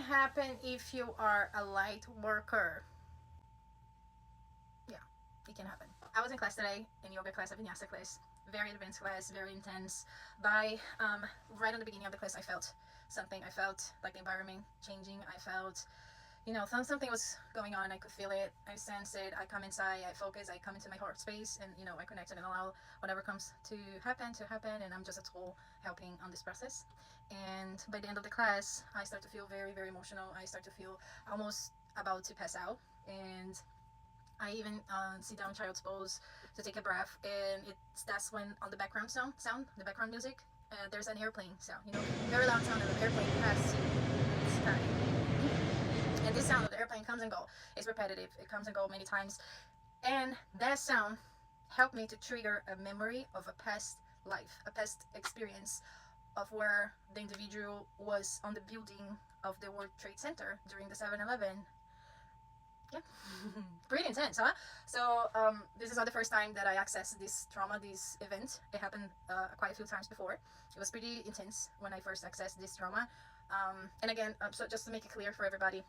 happen if you are a light worker. Yeah, it can happen. I was in class today, in yoga class, a vinyasa class, very advanced class, very intense. By right on the beginning of the class, I felt something. I felt like the environment changing. I felt, something was going on. I could feel it. I sense it. I come inside. I focus. I come into my heart space, and I connect and allow whatever comes to happen. And I'm just a tool helping on this process. And by the end of the class, I start to feel very, very emotional. I start to feel almost about to pass out, and I even sit down child's pose to take a breath, and that's when on the background sound the background music, there's an airplane sound, very loud sound of an airplane passing the sky. And this sound of the airplane comes and go. It's repetitive. It comes and go many times, and that sound helped me to trigger a memory of a past life, a past experience of where the individual was on the building of the World Trade Center during the 7/11. Yeah. Pretty intense, huh? So this is not the first time that I accessed this trauma, this event. It happened quite a few times before. It was pretty intense when I first accessed this trauma. And again, so just to make it clear for everybody,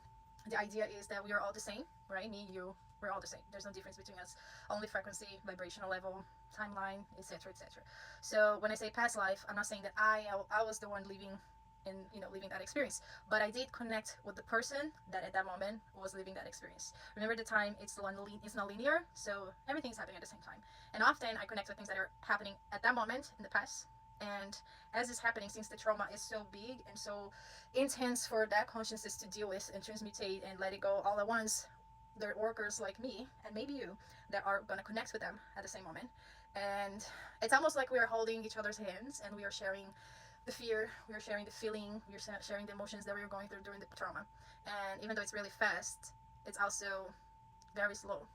the idea is that we are all the same, right? Me, you, we're all the same. There's no difference between us. Only frequency, vibrational level, timeline, etc., etc. So when I say past life, I'm not saying that I was the one living in living that experience, but I did connect with the person that at that moment was living that experience. Remember, the time it's not linear, so everything's happening at the same time. And often I connect with things that are happening at that moment in the past, and as it's happening, since the trauma is so big and so intense for that consciousness to deal with and transmutate and let it go all at once, there are workers like me and maybe you that are going to connect with them at the same moment. And it's almost like we are holding each other's hands and we are sharing the fear, we are sharing the feeling, we are sharing the emotions that we were going through during the trauma. And even though it's really fast, it's also very slow.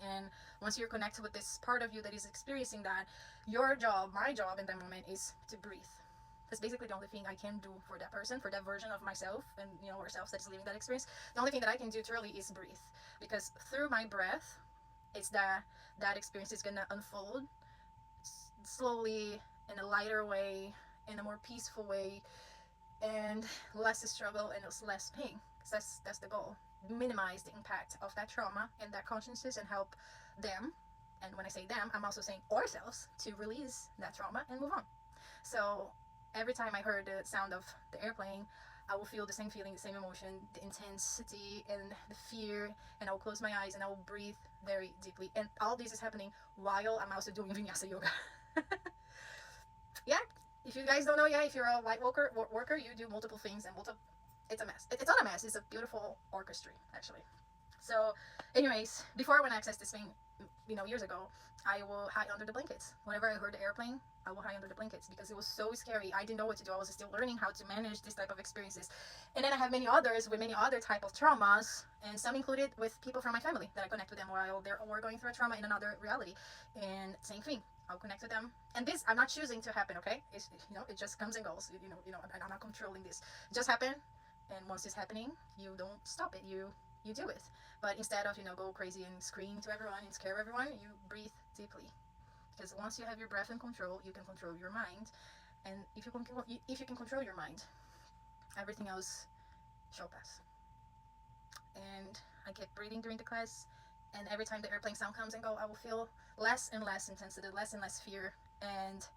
And once you're connected with this part of you that is experiencing that, your job, my job in that moment is to breathe. That's basically the only thing I can do for that person, for that version of myself and ourselves that's living that experience. The only thing that I can do truly is breathe, because through my breath, it's that experience is gonna unfold slowly, in a lighter way, in a more peaceful way, and less struggle and less pain. Because that's the goal. Minimize the impact of that trauma and that consciousness and help them. And when I say them, I'm also saying ourselves to release that trauma and move on. So every time I heard the sound of the airplane, I will feel the same feeling, the same emotion, the intensity and the fear, and I will close my eyes and I will breathe very deeply. And all this is happening while I'm also doing vinyasa yoga. Yeah, if you guys don't know yet, if you're a light worker, you do multiple things and it's a mess. It's not a mess. It's a beautiful orchestra, actually. So, anyways, before when I accessed this thing, years ago, I will hide under the blankets. Whenever I heard the airplane, I will hide under the blankets because it was so scary. I didn't know what to do. I was still learning how to manage this type of experiences. And then I have many others with many other type of traumas, and some included with people from my family that I connect with them while we're going through a trauma in another reality. And same thing. I'll connect with them, and this I'm not choosing to happen. Okay, it just comes and goes. And I'm not controlling this. It just happen, and once it's happening, you don't stop it. You do it. But instead of go crazy and scream to everyone and scare everyone, you breathe deeply. Because once you have your breath in control, you can control your mind, and if you can control your mind, everything else shall pass. And I kept breathing during the class, and every time the airplane sound comes and go, I will feel less and less intensity, less and less fear, and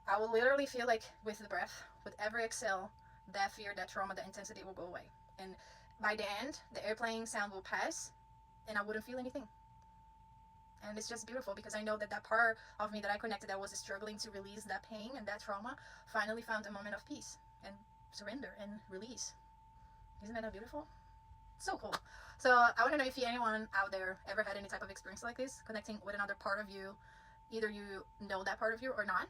I will literally feel like with the breath, with every exhale, that fear, that trauma, that intensity will go away. And by the end, the airplane sound will pass, and I wouldn't feel anything. And it's just beautiful because I know that part of me that I connected that was struggling to release that pain and that trauma finally found a moment of peace and surrender and release. Isn't that beautiful? So cool. So I want to know if anyone out there ever had any type of experience like this, connecting with another part of you. Either you know that part of you or not,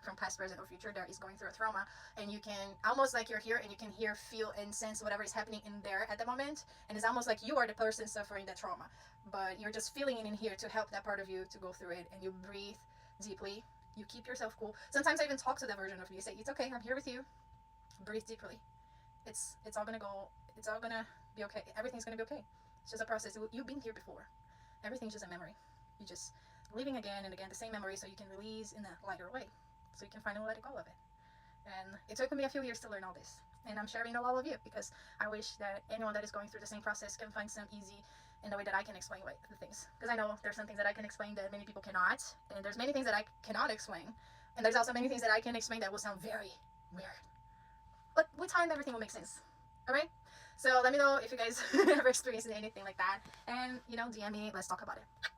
from past, present, or future, that is going through a trauma, and you can almost like you're here and you can hear, feel, and sense whatever is happening in there at the moment, and it's almost like you are the person suffering that trauma, but you're just feeling it in here to help that part of you to go through it, and you breathe deeply, you keep yourself cool. Sometimes I even talk to that version of you, say, it's okay, I'm here with you, breathe deeply. It's all gonna go, it's all gonna be okay, everything's gonna be okay. It's just a process. You've been here before. Everything's just a memory. You just living again and again the same memory so you can release in a lighter way, so you can finally let it go of it. And it took me a few years to learn all this. And I'm sharing all of you because I wish that anyone that is going through the same process can find some easy in the way that I can explain the things. Because I know there's some things that I can explain that many people cannot, and there's many things that I cannot explain, and there's also many things that I can explain that will sound very weird. But with time, everything will make sense. All right. So let me know if you guys ever experienced anything like that, and DM me. Let's talk about it.